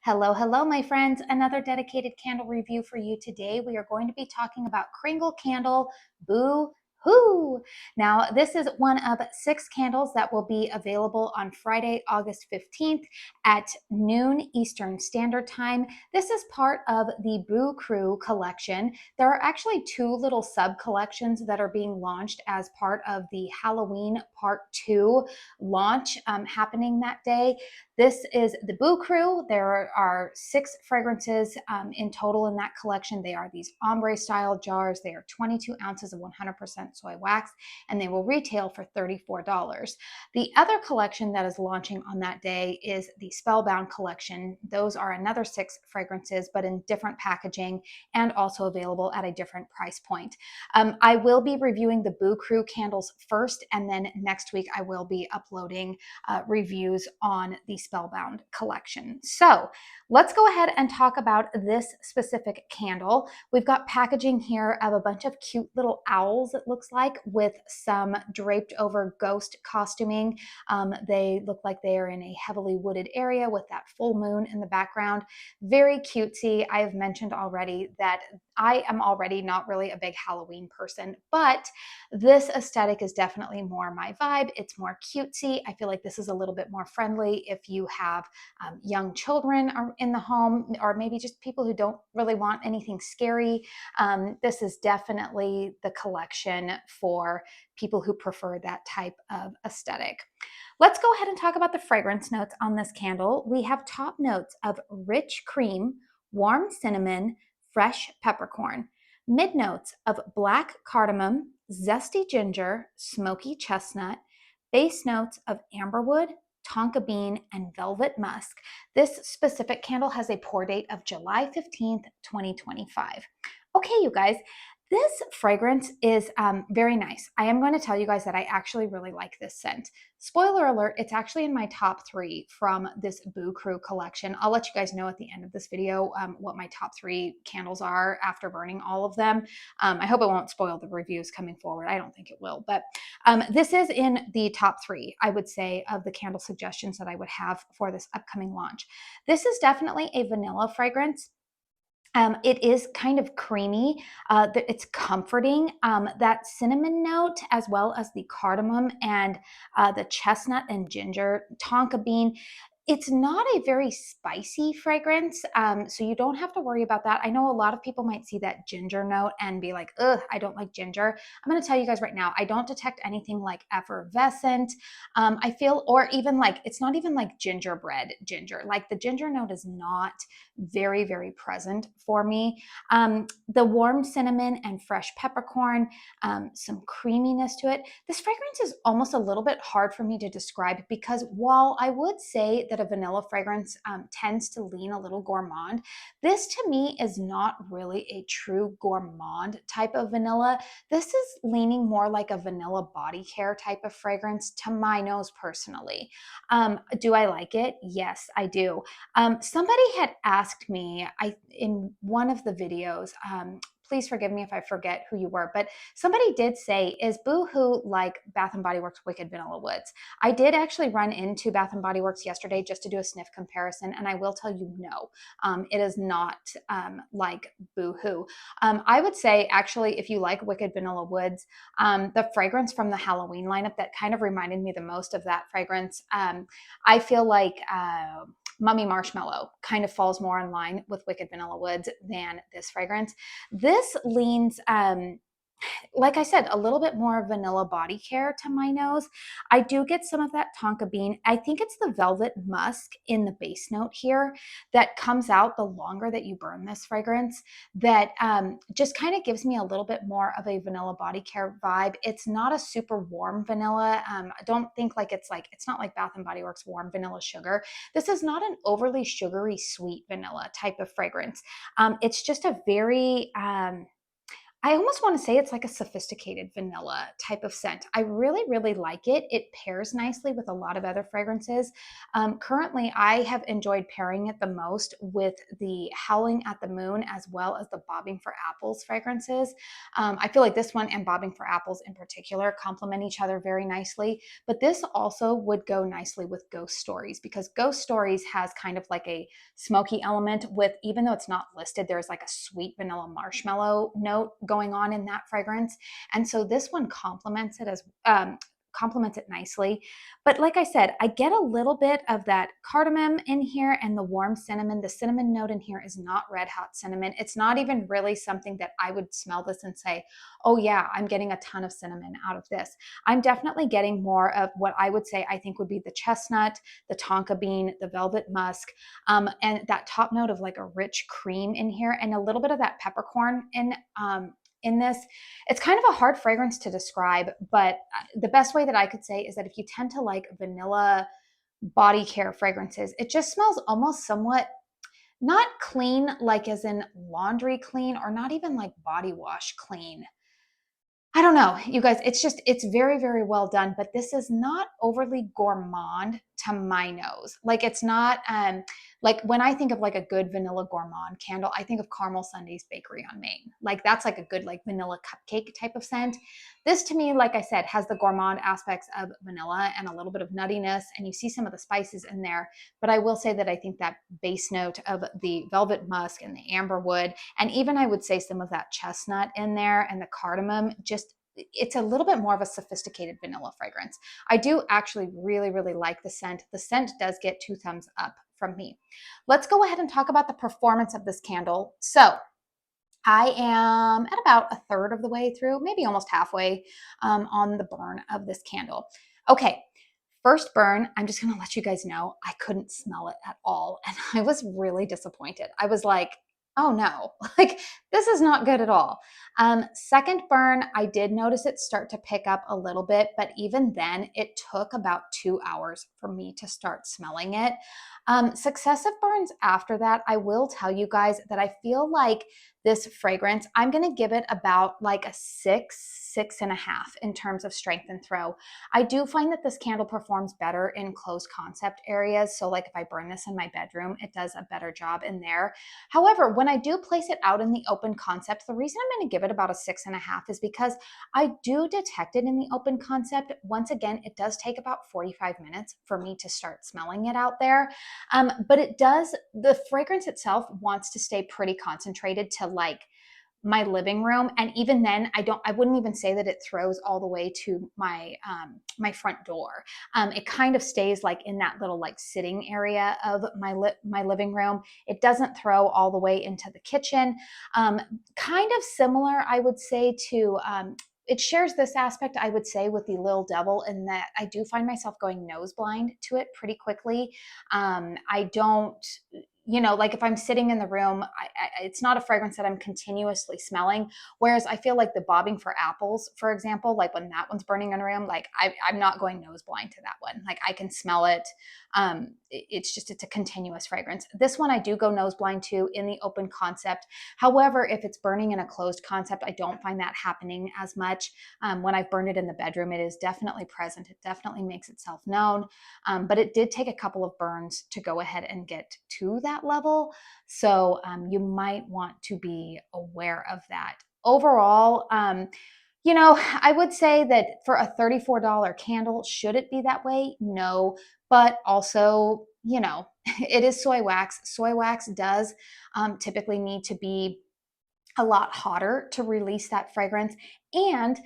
Hello, hello, my friends. Another dedicated candle review for you today. We are going to be talking about Kringle candle Boo Hoo. Now, this is one of 6 candles that will be available on Friday, August 15th at noon Eastern Standard Time. This is part of the Boo Crew collection. There are actually 2 little sub collections that are being launched as part of the Halloween Part 2 launch happening that day. This is the Boo Crew. There are 6 fragrances in total in that collection. They are these ombre style jars. They are 22 ounces of 100% soy wax, and they will retail for $34. The other collection that is launching on that day is the Spellbound collection. Those are another 6 fragrances, but in different packaging and also available at a different price point. I will be reviewing the Boo Crew candles first, and then next week I will be uploading reviews on the Spellbound collection. So let's go ahead and talk about this specific candle. We've got packaging here of a bunch of cute little owls, it looks like, with some draped over ghost costuming. They look like they are in a heavily wooded area with that full moon in the background. Very cutesy. I have mentioned already that I am already not really a big Halloween person, but this aesthetic is definitely more my vibe. It's more cutesy. I feel like this is a little bit more friendly if you have young children in the home, or maybe just people who don't really want anything scary. This is definitely the collection for people who prefer that type of aesthetic. Let's go ahead and talk about the fragrance notes on this candle. We have top notes of rich cream, warm cinnamon, fresh peppercorn. Mid notes of black cardamom, zesty ginger, smoky chestnut. Base notes of amberwood, tonka bean, and velvet musk. This specific candle has a pour date of July 15th, 2025. Okay, you guys, this fragrance is very nice. I am going to tell you guys that I actually really like this scent. Spoiler alert, it's actually in my top 3 from this Boo Crew collection. I'll let you guys know at the end of this video what my top 3 candles are after burning all of them. I hope it won't spoil the reviews coming forward. I don't think it will, but this is in the top 3, I would say, of the candle suggestions that I would have for this upcoming launch. This is definitely a vanilla fragrance. It is kind of creamy. It's comforting. That cinnamon note, as well as the cardamom and the chestnut and ginger, tonka bean. It's not a very spicy fragrance, so you don't have to worry about that. I know a lot of people might see that ginger note and be like, ugh, I don't like ginger. I'm going to tell you guys right now, I don't detect anything like effervescent. I feel, or even like, it's not even like gingerbread ginger. Like the ginger note is not very, very present for me. The warm cinnamon and fresh peppercorn, some creaminess to it. This fragrance is almost a little bit hard for me to describe because while I would say that a vanilla fragrance tends to lean a little gourmand, this to me is not really a true gourmand type of vanilla. This is leaning more like a vanilla body care type of fragrance to my nose personally. Do I like it? Yes, I do. Somebody had asked me in one of the videos, please forgive me if I forget who you were, but somebody did say, is Boohoo like Bath & Body Works Wicked Vanilla Woods? I did actually run into Bath & Body Works yesterday just to do a sniff comparison, and I will tell you no, it is not like Boohoo. I would say, actually, if you like Wicked Vanilla Woods, the fragrance from the Halloween lineup that kind of reminded me the most of that fragrance, I feel like Mummy Marshmallow kind of falls more in line with Wicked Vanilla Woods than this fragrance. This leans, like I said, a little bit more vanilla body care to my nose. I do get some of that tonka bean. I think it's the velvet musk in the base note here that comes out the longer that you burn this fragrance that just kind of gives me a little bit more of a vanilla body care vibe. It's not a super warm vanilla. I don't think like it's not like Bath & Body Works warm vanilla sugar. This is not an overly sugary sweet vanilla type of fragrance. It's just a very I almost want to say it's like a sophisticated vanilla type of scent. I really, really like it. It pairs nicely with a lot of other fragrances. Currently, I have enjoyed pairing it the most with the Howling at the Moon as well as the Bobbing for Apples fragrances. I feel like this one and Bobbing for Apples in particular complement each other very nicely. But this also would go nicely with Ghost Stories because Ghost Stories has kind of like a smoky element with, even though it's not listed, there's like a sweet vanilla marshmallow note going on in that fragrance. And so this one complements it as complements it nicely. But like I said, I get a little bit of that cardamom in here and the warm cinnamon. The cinnamon note in here is not red hot cinnamon. It's not even really something that I would smell this and say, oh yeah, I'm getting a ton of cinnamon out of this. I'm definitely getting more of what I would say I think would be the chestnut, the tonka bean, the velvet musk, and that top note of like a rich cream in here and a little bit of that peppercorn in this. It's kind of a hard fragrance to describe, but the best way that I could say is that if you tend to like vanilla body care fragrances, it just smells almost somewhat not clean, like as in laundry clean, or not even like body wash clean. I don't know, you guys, it's very, very well done, but this is not overly gourmand to my nose. Like it's not, like when I think of like a good vanilla gourmand candle, I think of Caramel Sundays Bakery on Main. Like that's like a good like vanilla cupcake type of scent. This to me, like I said, has the gourmand aspects of vanilla and a little bit of nuttiness, and you see some of the spices in there. But I will say that I think that base note of the velvet musk and the amberwood, and even I would say some of that chestnut in there and the cardamom, just it's a little bit more of a sophisticated vanilla fragrance. I do actually really, really like the scent. The scent does get 2 thumbs up from me. Let's go ahead and talk about the performance of this candle. So I am at about a third of the way through, maybe almost halfway on the burn of this candle. Okay, first burn, I'm just gonna let you guys know, I couldn't smell it at all. And I was really disappointed. I was like, oh no, like this is not good at all. Second burn, I did notice it start to pick up a little bit, but even then it took about 2 hours for me to start smelling it. Successive burns after that, I will tell you guys that I feel like this fragrance, I'm going to give it about like a 6.5 in terms of strength and throw. I do find that this candle performs better in closed concept areas. So like if I burn this in my bedroom, it does a better job in there. However, when I do place it out in the open concept, the reason I'm going to give it about a 6.5 is because I do detect it in the open concept. Once again, it does take about 45 minutes for me to start smelling it out there. But it does, the fragrance itself wants to stay pretty concentrated to like my living room, and even then I wouldn't even say that it throws all the way to my my front door. It kind of stays like in that little like sitting area of my living room. It doesn't throw all the way into the kitchen. Kind of similar, I would say, to it shares this aspect, I would say, with the Lil Devil, in that I do find myself going nose blind to it pretty quickly. I don't, you know, like if I'm sitting in the room, it's not a fragrance that I'm continuously smelling. Whereas I feel like the Bobbing for Apples, for example, like when that one's burning in a room, like I'm not going nose blind to that one. Like I can smell it. It's a continuous fragrance. This one I do go nose blind to in the open concept. However, if it's burning in a closed concept, I don't find that happening as much. When I've burned it in the bedroom, it is definitely present. It definitely makes itself known. But it did take a couple of burns to go ahead and get to that level. So you might want to be aware of that. Overall, you know, I would say that for a $34 candle, should it be that way? No, but also, you know, it is soy wax. Soy wax does typically need to be a lot hotter to release that fragrance. And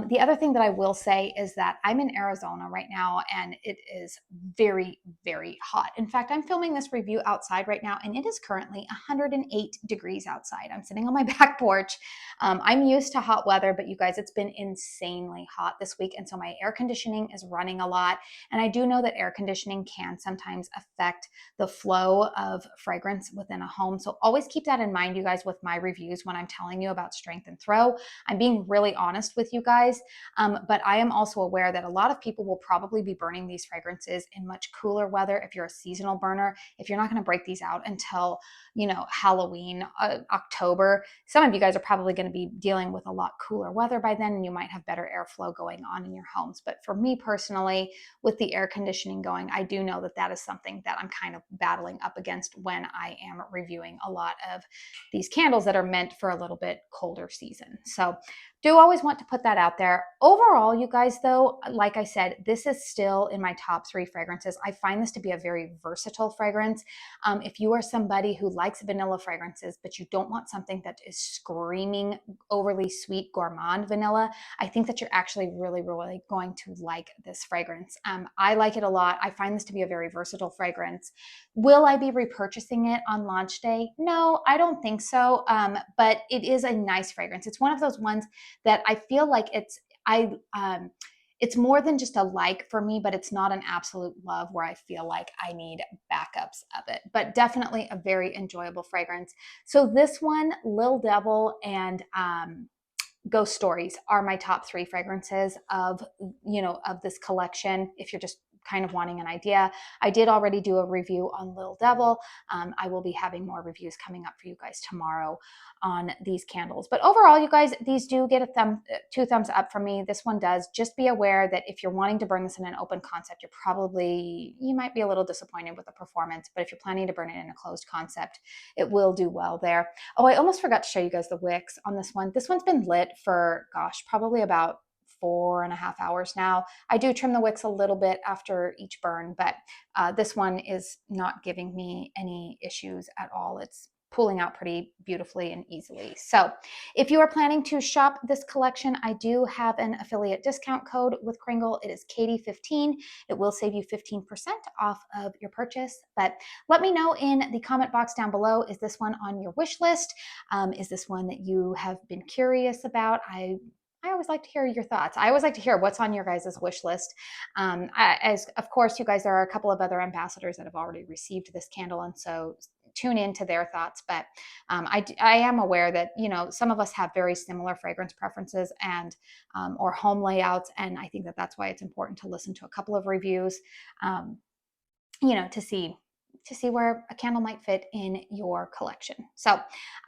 the other thing that I will say is that I'm in Arizona right now and it is very, very hot. In fact, I'm filming this review outside right now and it is currently 108 degrees outside. I'm sitting on my back porch. I'm used to hot weather, but you guys, it's been insanely hot this week. And so my air conditioning is running a lot. And I do know that air conditioning can sometimes affect the flow of fragrance within a home. So always keep that in mind, you guys, with my reviews when I'm telling you about strength and throw. I'm being really really honest with you guys. But I am also aware that a lot of people will probably be burning these fragrances in much cooler weather. If you're a seasonal burner, if you're not going to break these out until, Halloween, October, some of you guys are probably going to be dealing with a lot cooler weather by then, and you might have better airflow going on in your homes. But for me personally, with the air conditioning going, I do know that that is something that I'm kind of battling up against when I am reviewing a lot of these candles that are meant for a little bit colder season. So do always want to put that out there. Overall, you guys, though, like I said, this is still in my top 3 fragrances. I find this to be a very versatile fragrance. If you are somebody who likes vanilla fragrances, but you don't want something that is screaming overly sweet gourmand vanilla, I think that you're actually really, really going to like this fragrance. I like it a lot. I find this to be a very versatile fragrance. Will I be repurchasing it on launch day? No, I don't think so. But it is a nice fragrance. It's one of those ones that I feel like it's more than just a like for me, but it's not an absolute love where I feel like I need backups of it. But definitely a very enjoyable fragrance. So this one, Lil Devil and Ghost Stories are my top 3 fragrances of this collection. If you're just kind of wanting an idea, I did already do a review on Little Devil. I will be having more reviews coming up for you guys tomorrow on these candles. But overall, you guys, these do get a 2 thumbs up from me. This one does. Just be aware that if you're wanting to burn this in an open concept, you might be a little disappointed with the performance. But if you're planning to burn it in a closed concept, it will do well there. Oh, I almost forgot to show you guys the wicks on this one. This one's been lit for, gosh, probably about 4.5 hours now. I do trim the wicks a little bit after each burn, but this one is not giving me any issues at all. It's pulling out pretty beautifully and easily. So if you are planning to shop this collection, I do have an affiliate discount code with Kringle. It is Katie15. It will save you 15% off of your purchase. But let me know in the comment box down below, is this one on your wish list? Is this one that you have been curious about? I always like to hear your thoughts. I always like to hear what's on your guys' wish list. As of course, you guys, there are a couple of other ambassadors that have already received this candle, and so tune into their thoughts. But I am aware that some of us have very similar fragrance preferences and or home layouts, and I think that that's why it's important to listen to a couple of reviews, to see where a candle might fit in your collection. So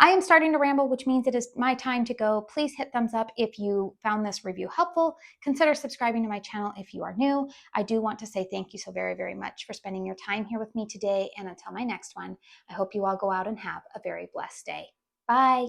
I am starting to ramble, which means it is my time to go. Please hit thumbs up if you found this review helpful. Consider subscribing to my channel if you are new. I do want to say thank you so very, very much for spending your time here with me today. And until my next one, I hope you all go out and have a very blessed day. Bye.